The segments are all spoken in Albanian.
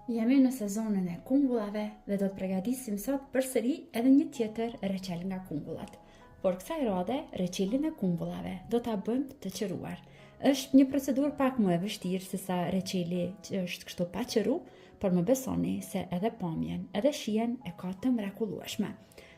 Jemi në sezonin e kumbullave dhe do të përgatisim sot përsëri edhe një tjetër reçel nga kumbullat. Por kësaj rade, reçelin e kumbullave do ta bëjmë të qëruar. Është një procedurë pak më e vështirë se sa reçeli që është kështu pa qëru, por më besoni se edhe pamjen, edhe shijen e ka të mrekullueshme.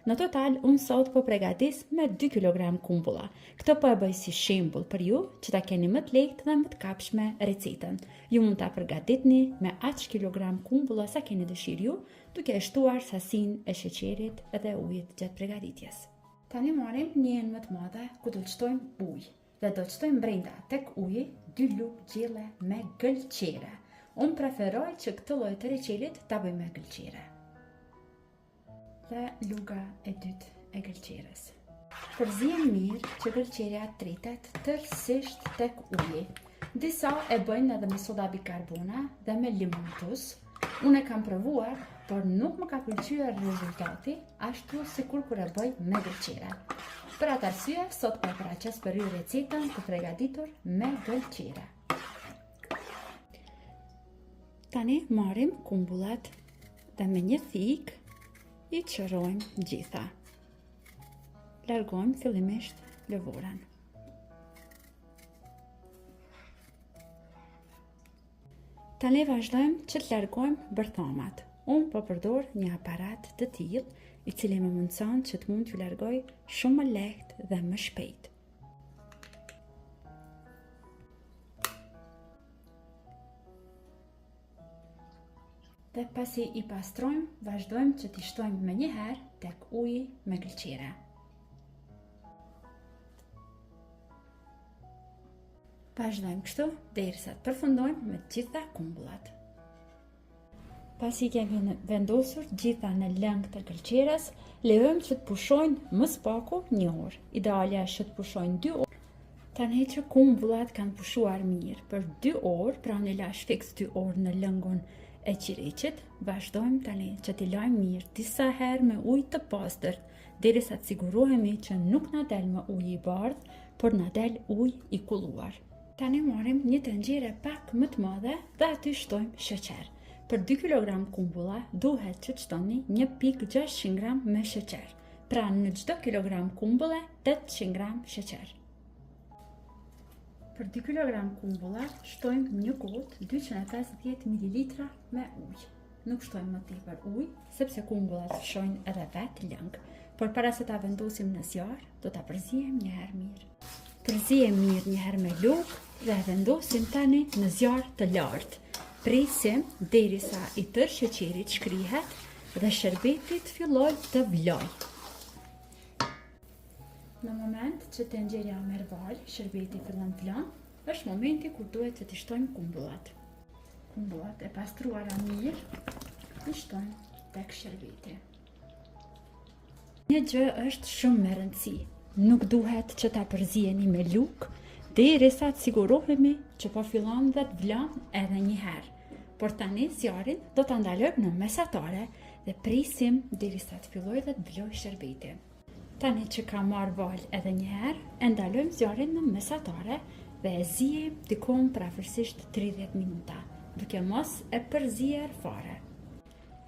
Në total, unë sot po përgatis me 2 kg kumbulla. Këtë po e bëj si shembull për ju që ta keni më të lehtë dhe më të kapshme recetën. Ju mund ta përgatitni me aq kilogram kumbulla sa keni dëshirë ju, duke e shtuar sasinë e sheqerit edhe ujit gjatë përgatitjes. Tani marrim një enë më të madhe ku do të shtojmë ujë dhe do të shtojmë brenda tek uji 2 lugë gjelle me gëlqere. Unë preferoj që këtë lloj të reçelit ta bëj me gëlqere. Dhe luga e dytë e gëlqeres. Përzihen mirë që gëlqeria tritet tërësisht tek uji. Disa e bëjnë edhe me soda bikarbona dhe me limon tuz. Unë e kam provuar, por nuk më ka pëlqyer rezultati ashtu sikur kur e bëj me gëlqere. Për atë arsye, sot po e paraqes për ju recetën të përgatitur me gëlqere. Tani marrim kumbullat dhe me një thikë i qërojmë gjitha. Largojmë fillimisht lëvorën. Tani vazhdojmë që të largojmë bërthamat. Unë po përdor një aparat të tillë, i cili më mundson që të mund t'ju largoj shumë më lehtë dhe më shpejt. Dhe pasi i pastrojmë, vazhdojmë që t'i shtojmë me njëherë tek uji me gëlqere. Vazhdojmë kështu derisa të përfundojmë me të gjitha kumbullat. Pasi kemi vendosur gjitha në lëng të gëlqeres, lejojmë që të pushojnë më spaku 1 orë. Idealja është që të pushojnë 2 orë. Tani që kumbullat kanë pushuar mirë për 2 orë, pra në lash fiks 2 orë në lëngun e qireqit, vazhdojmë tani që t'i lajmë mirë disa herë me ujë të pastër, derisa të sigurohemi që nuk na del më ujë i bardhë, por na del ujë i kulluar. Tani marrim një tenxhere pak më të madhe dhe aty shtojmë sheqer. Për 2 kg kumbulla duhet që të shtoni 1,600 g me sheqer. Pra në çdo kilogram kumbulle 800 g sheqer. Për 2 kg kumbulla shtojmë një gotë 250 ml me ujë. Nuk shtojmë më tepër ujë, sepse kumbullat fshojnë edhe vetë lëng. Por para se ta vendosim në zjarr, do ta përzihem një herë mirë. Përzihem mirë një herë me lugë dhe vendosim tani në zjarr të lartë. Presim derisa i tërë sheqerit shkrihet dhe sherbeti të fillojë të vlojë. Në moment që tenxheria merr val, sherbeti fillon të vlon, është momenti kur duhet që t'i shtojmë kumbullat. Kumbullat e pastruara mirë, i shtojmë tek sherbeti. Një gjë është shumë me rëndësi. Nuk duhet që ta përziheni me lugë, derisa të sigurohemi që po fillon dhe të vlon edhe një herë. Por tani zjarrin do ta ndalojmë në mesatare dhe presim derisa të fillojë dhe të vlojë sherbeti. Tani që ka marrë val edhe një herë, e ndalojmë zjarrin në mesatare dhe e zihem dikom prafërsisht 30 minuta, duke mos e përzier fare.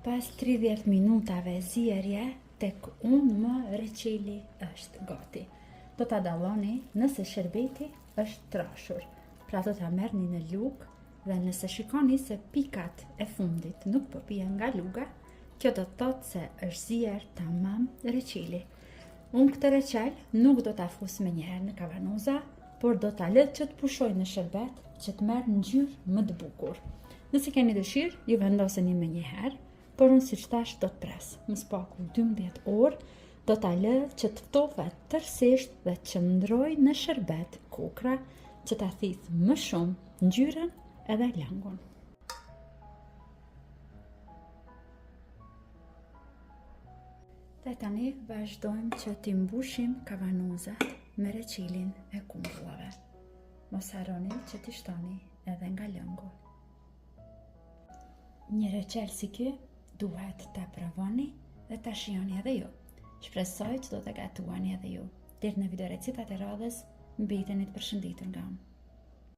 Pas 30 minutave zierje, tek më reçeli është gati. Do ta dalloni nëse sherbeti është trashur, pra do ta merrni në lugë dhe nëse shikoni se pikat e fundit nuk po pihen nga luga, kjo do të thotë se është zier tamam reçeli. Unë këtë reçel nuk do ta fus me njëherë në kavanoza, por do ta lë që të pushoj në sherbet që të merr ngjyrë më të bukur. Nëse keni dëshirë, ju vendoseni me njëherë, por unë siç thash do të pres. Më spaku 12 orë, do ta lë që të ftohet tërësisht dhe të qëndroj në sherbet kokra që ta thith më shumë ngjyrën edhe lëngun. Dhe tani vazhdojmë që t'i mbushim kavanozat me reçelin e kumbullave. Mos harroni që t'i shtoni edhe nga lëngu. Një reçel si ky duhet ta provoni dhe ta shijoni edhe ju. Shpresoj që do ta gatuani edhe ju. Deri në video recetat e radhës, mbeteni të përshëndetur nga unë.